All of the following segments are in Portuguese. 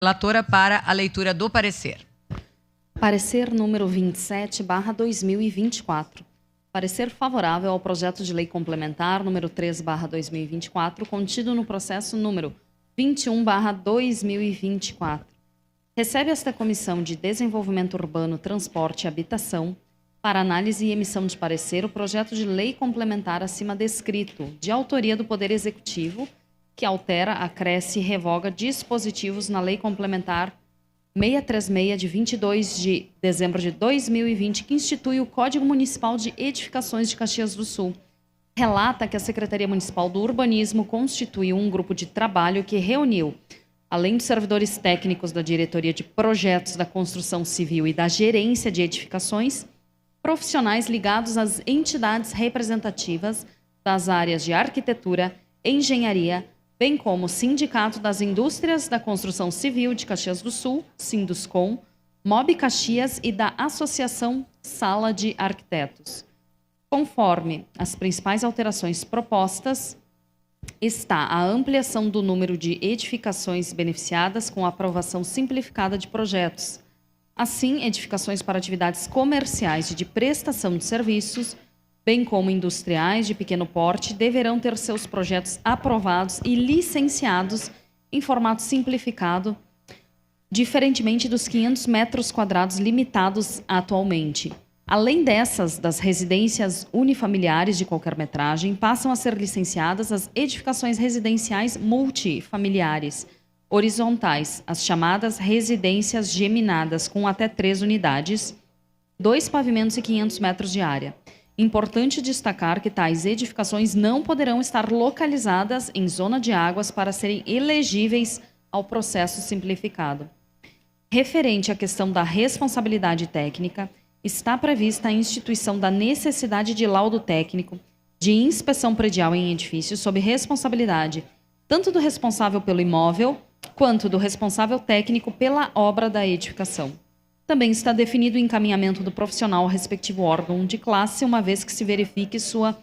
Relatora para a leitura do parecer. Parecer número 27/2024. Parecer favorável ao projeto de lei complementar número 3/2024, contido no processo número 21/2024. Recebe esta Comissão de Desenvolvimento Urbano, Transporte e Habitação para análise e emissão de parecer o projeto de lei complementar acima descrito, de autoria do Poder Executivo, que altera, acresce e revoga dispositivos na Lei Complementar 636, de 22 de dezembro de 2020, que institui o Código Municipal de Edificações de Caxias do Sul. Relata que a Secretaria Municipal do Urbanismo constituiu um grupo de trabalho que reuniu, além dos servidores técnicos da Diretoria de Projetos da Construção Civil e da Gerência de Edificações, profissionais ligados às entidades representativas das áreas de arquitetura, engenharia, bem como o Sindicato das Indústrias da Construção Civil de Caxias do Sul, Sinduscom, Mob Caxias e da Associação Sala de Arquitetos. Conforme as principais alterações propostas, está a ampliação do número de edificações beneficiadas com a aprovação simplificada de projetos. Assim, edificações para atividades comerciais e de prestação de serviços, bem como industriais de pequeno porte, deverão ter seus projetos aprovados e licenciados em formato simplificado, diferentemente dos 500 metros quadrados limitados atualmente. Além dessas, das residências unifamiliares de qualquer metragem, passam a ser licenciadas as edificações residenciais multifamiliares, horizontais, as chamadas residências geminadas, com até 3 unidades, 2 pavimentos e 500 metros de área. Importante destacar que tais edificações não poderão estar localizadas em zona de águas para serem elegíveis ao processo simplificado. Referente à questão da responsabilidade técnica, está prevista a instituição da necessidade de laudo técnico de inspeção predial em edifícios sob responsabilidade tanto do responsável pelo imóvel quanto do responsável técnico pela obra da edificação. Também está definido o encaminhamento do profissional ao respectivo órgão de classe, uma vez que se verifique sua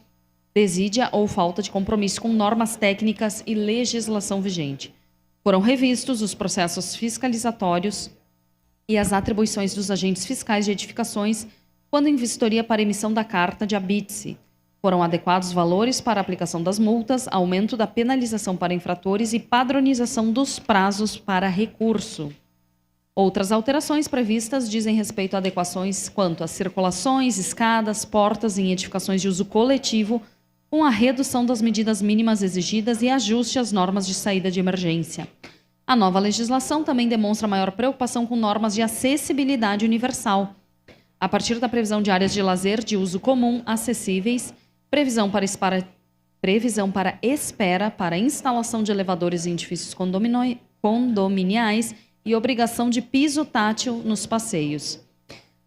desídia ou falta de compromisso com normas técnicas e legislação vigente. Foram revistos os processos fiscalizatórios e as atribuições dos agentes fiscais de edificações quando em vistoria para emissão da carta de habite-se. Foram adequados valores para a aplicação das multas, aumento da penalização para infratores e padronização dos prazos para recurso. Outras alterações previstas dizem respeito a adequações quanto a circulações, escadas, portas em edificações de uso coletivo, com a redução das medidas mínimas exigidas e ajuste às normas de saída de emergência. A nova legislação também demonstra maior preocupação com normas de acessibilidade universal, a partir da previsão de áreas de lazer de uso comum acessíveis, previsão para espera para instalação de elevadores em edifícios condominiais e obrigação de piso tátil nos passeios.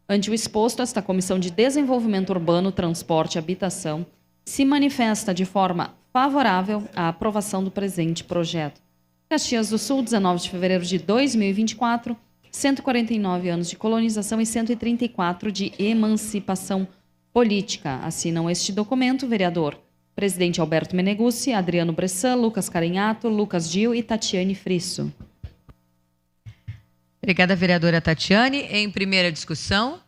Ante o exposto, esta Comissão de Desenvolvimento Urbano, Transporte e Habitação se manifesta de forma favorável à aprovação do presente projeto. Caxias do Sul, 19 de fevereiro de 2024, 149 anos de colonização e 134 de emancipação política. Assinam este documento o vereador presidente Alberto Meneguzzi, Adriano Bressan, Lucas Carenhato, Lucas Gil e Tatiane Frisso. Obrigada, vereadora Tatiane. Em primeira discussão.